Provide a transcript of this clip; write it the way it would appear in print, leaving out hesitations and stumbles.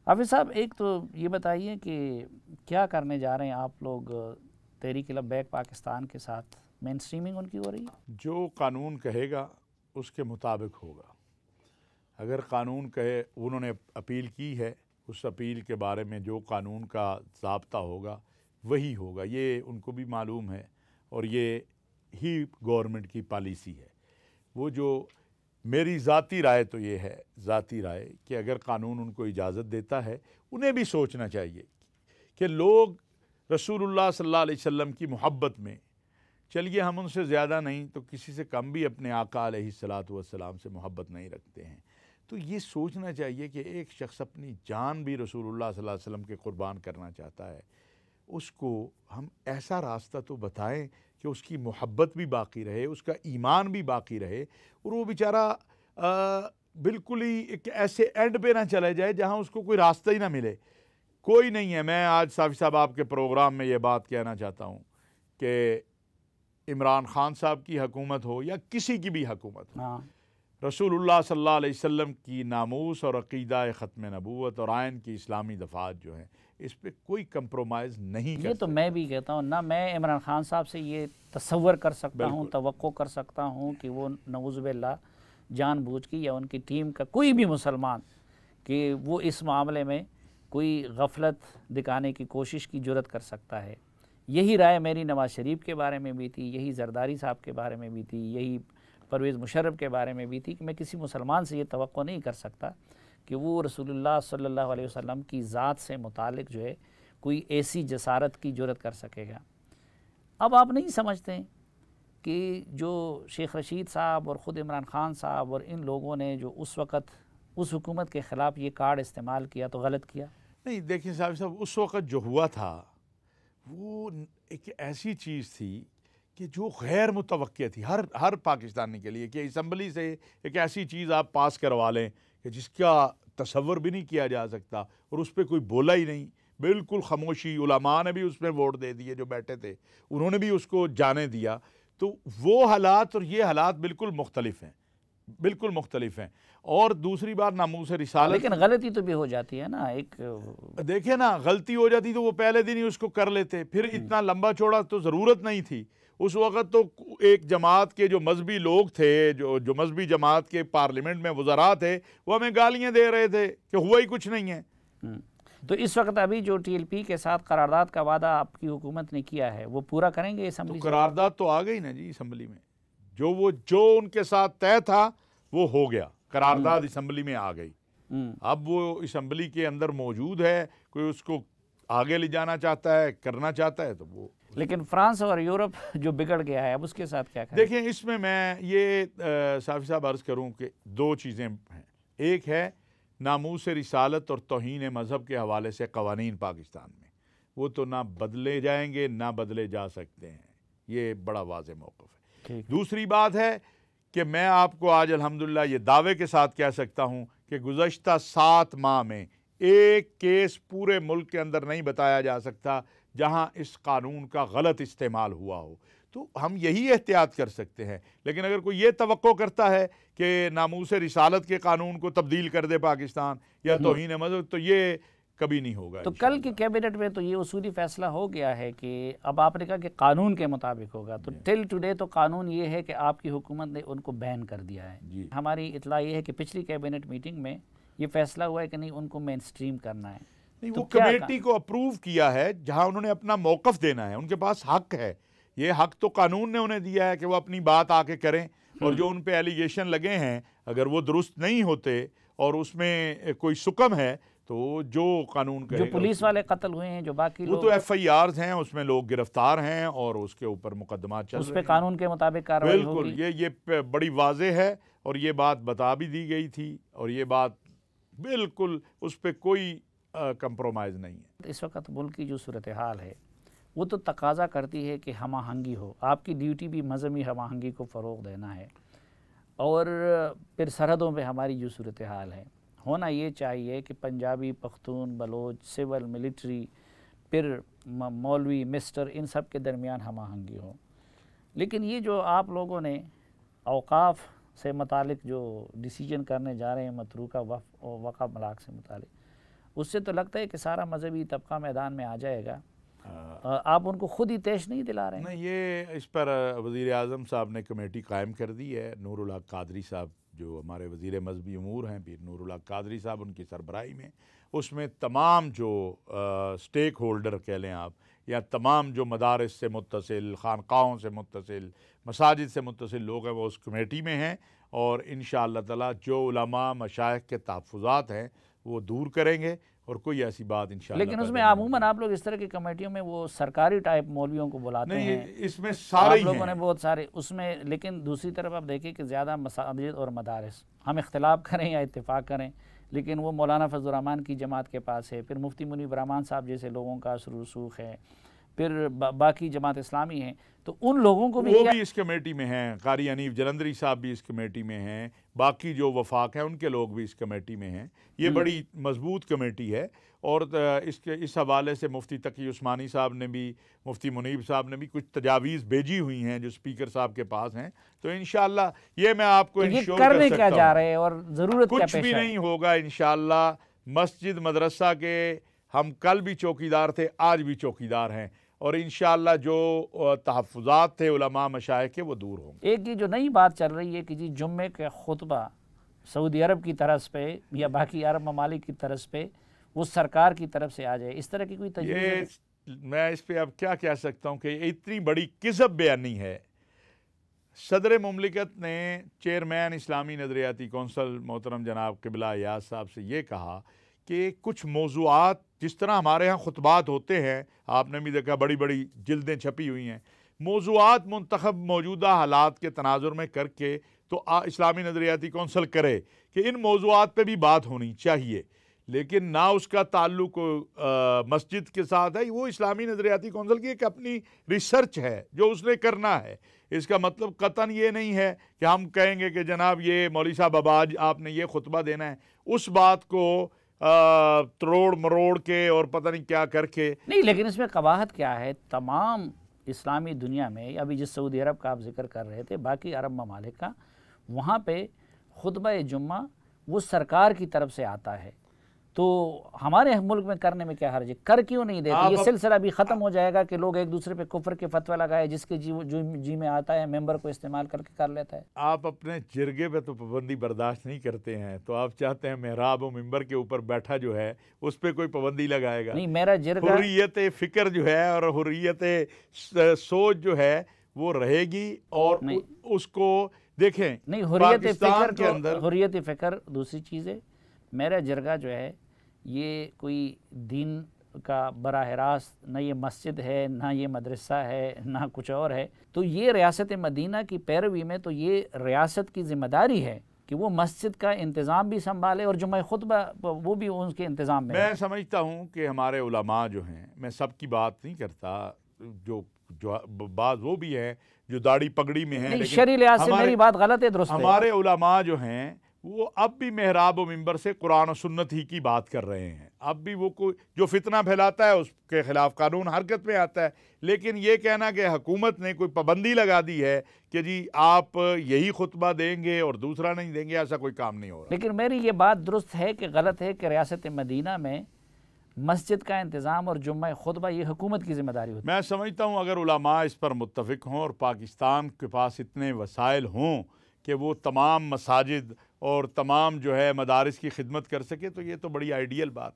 हाफिज़ साहब, एक तो ये बताइए कि क्या करने जा रहे हैं आप लोग तहरीक लब्बैक पाकिस्तान के साथ? मेन स्ट्रीमिंग उनकी हो रही है? जो कानून कहेगा उसके मुताबिक होगा। अगर कानून कहे, उन्होंने अपील की है, उस अपील के बारे में जो कानून का ज़ाब्ता होगा वही होगा, ये उनको भी मालूम है और ये ही गवर्नमेंट की पॉलिसी है। वो जो मेरी ज़ाती राय तो ये है, ज़ाती राय, कि अगर कानून उनको इजाज़त देता है, उन्हें भी सोचना चाहिए कि लोग रसूलुल्लाह सल्लल्लाहु अलैहि वसल्लम की मोहब्बत में, चलिए हम उनसे ज़्यादा नहीं तो किसी से कम भी अपने आका अलैहिस्सलातु वस्सलाम से मोहब्बत नहीं रखते हैं, तो ये सोचना चाहिए कि एक शख्स अपनी जान भी रसूलुल्लाह सल्लल्लाहु अलैहि वसल्लम के कुर्बान करना चाहता है, उसको हम ऐसा रास्ता तो बताएं कि उसकी मोहब्बत भी बाकी रहे, उसका ईमान भी बाकी रहे और वो बेचारा बिल्कुल ही एक ऐसे एंड पे ना चला जाए जहाँ उसको कोई रास्ता ही ना मिले। कोई नहीं है, मैं आज साफ़ी साहब आपके प्रोग्राम में ये बात कहना चाहता हूँ कि इमरान खान साहब की हुकूमत हो या किसी की भी हुकूमत हो, हाँ, रसूलुल्लाह सल्लल्लाहु अलैहि वसल्लम की नामूस और अक़ीदा ख़त्म नबूवत और आयन की इस्लामी दफ़ात जो हैं, इस पे कोई कंप्रोमाइज़ नहीं कर ये तो सकता। मैं भी कहता हूँ ना, मैं इमरान खान साहब से ये तसव्वुर कर सकता हूँ, तवक्को कर सकता हूँ कि वो नऊज़ुबिल्लाह जानबूझ के या उनकी टीम का कोई भी मुसलमान कि वो इस मामले में कोई गफलत दिखाने की कोशिश की जुर्रत कर सकता है। यही राय मेरी नवाज़ शरीफ के बारे में भी थी, यही जरदारी साहब के बारे में भी थी, यही परवेज़ मुशर्रफ के बारे में भी थी कि मैं किसी मुसलमान से ये तवक्को नहीं कर सकता कि वो रसूलुल्लाह सल्लल्लाहु अलैहि वसल्लम की ज़ात से मुतालिक जो है कोई ऐसी जसारत की जुर्रत कर सकेगा। अब आप नहीं समझते कि जो शेख रशीद साहब और ख़ुद इमरान खान साहब और इन लोगों ने जो उस वक़्त उस हुकूमत के ख़िलाफ़ ये कार्ड इस्तेमाल किया तो गलत किया? नहीं, देखिए साहब, उस वक़्त जो हुआ था वो एक ऐसी चीज़ थी कि जो गैर मुतवक्किया थी हर पाकिस्तानी के लिए, कि असम्बली से एक ऐसी चीज़ आप पास करवा लें कि जिसका तसव्वुर भी नहीं किया जा सकता और उस पर कोई बोला ही नहीं, बिल्कुल खामोशी। उलमा ने भी उसमें वोट दे दिए, जो बैठे थे उन्होंने भी उसको जाने दिया। तो वो हालात और ये हालात बिल्कुल मुख्तलिफ हैं, बिल्कुल मुख्तलिफ हैं। और दूसरी बात, नामूस रिसालत, लेकिन गलती तो भी हो जाती है ना, एक देखिए ना, गलती हो जाती तो वो पहले दिन ही उसको कर लेते, फिर इतना लंबा चौड़ा तो ज़रूरत नहीं थी। उस वक़्त तो एक जमात के जो मजहबी लोग थे, जो मजहबी जमात के पार्लियामेंट में वज़रा थे, वो हमें गालियाँ दे रहे थे कि हुआ ही कुछ नहीं है। तो इस वक्त अभी जो TLP के साथ करारदाद का वादा आपकी हुकूमत ने किया है वो पूरा करेंगे असम्बली? तो करारदाद तो आ गई ना जी असम्बली में, जो उनके साथ तय था वो हो गया, करारदाद असम्बली में आ गई। अब वो असम्बली के अंदर मौजूद है, कोई उसको आगे ले जाना चाहता है, करना चाहता है तो वो। लेकिन फ्रांस और यूरोप जो बिगड़ गया है, अब उसके साथ क्या करें? देखिए, इसमें मैं ये साफ़ी साहब अर्ज़ करूँ कि दो चीज़ें हैं। एक है नामूस रिसालत और तौहीन मज़हब के हवाले से कवानीन पाकिस्तान में, वो तो ना बदले जाएंगे ना बदले जा सकते हैं, ये बड़ा वाज़ेह मौक़िफ़ है। दूसरी बात है कि मैं आपको आज अल्हम्दुलिल्लाह ये दावे के साथ कह सकता हूँ कि गुज़श्ता 7 माह में एक केस पूरे मुल्क के अंदर नहीं बताया जा सकता जहाँ इस कानून का गलत इस्तेमाल हुआ हो। तो हम यही एहतियात कर सकते हैं। लेकिन अगर कोई ये तवक्को करता है कि नामूस रिसालत के कानून को तब्दील कर दे पाकिस्तान या तौहीन मज़हब, तो ये कभी नहीं होगा। तो कल की कैबिनेट में तो ये उसूली फैसला हो गया है कि अब आपने कहा कि कानून के मुताबिक होगा, तो टिल टुडे तो कानून ये है कि आपकी हुकूमत ने उनको बैन कर दिया है। हमारी इतला ये है कि पिछली कैबिनेट मीटिंग में ये फैसला हुआ है कि नहीं, उनको मेन स्ट्रीम करना है। नहीं, तो वो कमेटी को अप्रूव किया है जहां उन्होंने अपना मौक़िफ़ देना है, उनके पास हक है। ये हक तो कानून ने उन्हें दिया है कि वो अपनी बात आके करें, और जो उन पे एलिगेशन लगे हैं अगर वो दुरुस्त नहीं होते और उसमें कोई सुकम है तो जो कानून कहेगा, जो पुलिस वाले कत्ल हुए हैं, जो बाकी वो तो FIRs हैं, उसमें लोग गिरफ्तार हैं और उसके ऊपर मुकदमा चल रहे हैं, उस पे कानून के मुताबिक कार्रवाई होगी। बिल्कुल, ये बड़ी वाज़ेह है और ये बात बता भी दी गई थी और ये बात बिल्कुल उस पर कोई कंप्रोमाइज़ नहीं है। इस वक्त मुल्क की जो सूरत हाल है वो तो तकाजा करती है कि हम आहंगी हो। आपकी ड्यूटी भी मज़हबी हम आहंगी को फ़रोग़ देना है, और फिर सरहदों पे हमारी जो सूरत हाल है, होना ये चाहिए कि पंजाबी, पख्तून, बलोच, सिविल, मिलिट्री, फिर मौलवी, मिस्टर, इन सब के दरमियान हम आहंगी हो। लेकिन ये जो आप लोगों ने औक़ाफ़ से मुतालिक जो डिसीजन करने जा रहे हैं, मतरूका वक़्फ़ मलाक से मुतालिक, उससे तो लगता है कि सारा मजहबी तबका मैदान में आ जाएगा। आप उनको खुद ही तेश नहीं दिला रहे हैं। नहीं, ये इस पर वज़ीर आज़म साहब ने कमेटी कायम कर दी है। नूरुल हक कादरी साहब जो हमारे वज़ीर मजहबी अमूर हैं, पीर नूरुल हक कादरी साहब, उनकी सरबराही में उसमें तमाम जो स्टेक होल्डर कह लें आप, या तमाम जो मदारिस से मुत्तसिल, खानकाहों से मुत्तसिल, मसाजिद से मुत्तसिल लोग हैं वो उस कमेटी में हैं। और इंशाअल्लाह ताला जो उलमा मशाइख के तहफ़्फ़ुज़ात हैं वो दूर करेंगे और कोई ऐसी बात इंशाअल्लाह। लेकिन उसमें अमूमन आप लोग इस तरह की कमेटियों में वो सरकारी टाइप मौलवियों को बुलाते हैं, इसमें सारे आप लोगों ने बहुत सारे उसमें। लेकिन दूसरी तरफ आप देखिए कि ज़्यादा मसाजिद और मदारिस, हम इख्तिलाफ करें या इत्तेफाक करें, लेकिन वो मौलाना फजल रहमान की जमात के पास है, फिर मुफ्ती मुनीब रहमान साहब जैसे लोगों का रसूख है, फिर बाकी जमात इस्लामी हैं, तो उन लोगों को वो भी इस कमेटी में हैं। कारी हनीफ जलंधरी साहब भी इस कमेटी में हैं, बाकी जो वफाक हैं उनके लोग भी इस कमेटी में हैं। ये बड़ी मजबूत कमेटी है। और इस हवाले से मुफ्ती तकी उस्मानी साहब ने भी, मुफ्ती मुनीब साहब ने भी कुछ तजावीज़ भेजी हुई हैं जो स्पीकर साहब के पास हैं। तो इंशाअल्लाह ये मैं आपको इंश्योर कर सकता क्या जा रहे हैं और ज़रूरत कुछ भी नहीं होगा इंशाअल्लाह। मस्जिद मदरसा के हम कल भी चौकीदार थे, आज भी चौकीदार हैं, और इंशाअल्लाह जो तहफ़्फ़ुज़ात थे उलमा मशाइख के वो दूर होंगे। एक ये जो नई बात चल रही है कि जी जुम्मे के खुतबा सऊदी अरब की तरफ पे या बाकी अरब ममालिक की तरफ पे वो सरकार की तरफ से आ जाए, इस तरह की कोई तजवीज़? मैं इस पर अब क्या कह सकता हूँ कि इतनी बड़ी किज़ब बयानी है। सदर मुमलिकत ने चेयरमैन इस्लामी नज़रियाती कौंसल मोहतरम जनाब क़िबला याद साहब से ये कहा कि कुछ मौज़ूआत जिस तरह हमारे यहाँ खुतबात होते हैं, आपने भी देखा बड़ी बड़ी जिल्दें छपी हुई हैं, मौज़ूआत मुंतखब मौजूदा हालात के तनाजुर में करके तो इस्लामी नज़रियाती कौंसल करे कि इन मौज़ूआत पे भी बात होनी चाहिए, लेकिन ना उसका ताल्लुक मस्जिद के साथ है। वो इस्लामी नज़रियाती कौंसल की एक अपनी रिसर्च है जो उसने करना है। इसका मतलब कतन ये नहीं है कि हम कहेंगे कि जनाब ये मौलवी साहब अब आज आपने ये खुतबा देना है, उस बात को तरोड़ मरोड़ के और पता नहीं क्या करके नहीं। लेकिन इसमें कवाहत क्या है, तमाम इस्लामी दुनिया में, अभी जिस सऊदी अरब का आप जिक्र कर रहे थे, बाकी अरब ममालिक का, वहाँ पे खुतबा जुम्मा वो सरकार की तरफ से आता है। तो हमारे मुल्क में करने में क्या हर्ज है? कर क्यों नहीं देते? ये सिलसिला भी ख़त्म हो जाएगा कि लोग एक दूसरे पे कुफ्र के फतवा लगाए, जिसके जी में आता है मेंबर को इस्तेमाल करके कर लेता है। आप अपने जिरगे पे तो पाबंदी बर्दाश्त नहीं करते हैं, तो आप चाहते हैं मेहराब और मिंबर के ऊपर बैठा जो है उस पर कोई पाबंदी लगाएगा? नहीं, मेरा जिरगा, हुर्रियत फ़िक्र जो है और हुर्रियत सोच जो है वो रहेगी। और उसको देखें, नहीं, हुर्रियत फ़िक्र के अंदर हुर्रियत फ़िक्र दूसरी चीज़ है। मेरा जिरगा जो है ये कोई दीन का बराह रास्त, ना ये मस्जिद है, ना ये मदरसा है, ना कुछ और है। तो ये रियासत मदीना की पैरवी में तो ये रियासत की ज़िम्मेदारी है कि वो मस्जिद का इंतज़ाम भी संभाले और जुम्मा खुतबा वो भी उनके इंतज़ाम में। मैं समझता हूँ कि हमारे उलमा जो हैं, मैं सबकी बात नहीं करता, जो बात वो भी है जो दाढ़ी पगड़ी में है, शरई लिहाज से मेरी बात गलत है, दुरुस्त है। हमारे उलमा जो हैं वो अब भी मेहराब और मिंबर से कुरान और सुन्नत ही की बात कर रहे हैं। अब भी वो कोई जो फितना फैलाता है उसके खिलाफ कानून हरकत में आता है। लेकिन ये कहना कि हुकूमत ने कोई पाबंदी लगा दी है कि जी आप यही खुतबा देंगे और दूसरा नहीं देंगे, ऐसा कोई काम नहीं हो रहा। लेकिन मेरी ये बात दुरुस्त है कि गलत है कि रियासत मदीना में मस्जिद का इंतज़ाम और जुम्मा खुतबा ये हुकूमत की ज़िम्मेदारी होती है। मैं समझता हूँ अगर उलमा इस पर मुत्तफ़िक हों और पाकिस्तान के पास इतने वसाइल हों कि वो तमाम मसाजिद और तमाम जो है मदारिस की खिदमत कर सके, तो ये तो बड़ी आइडियल बात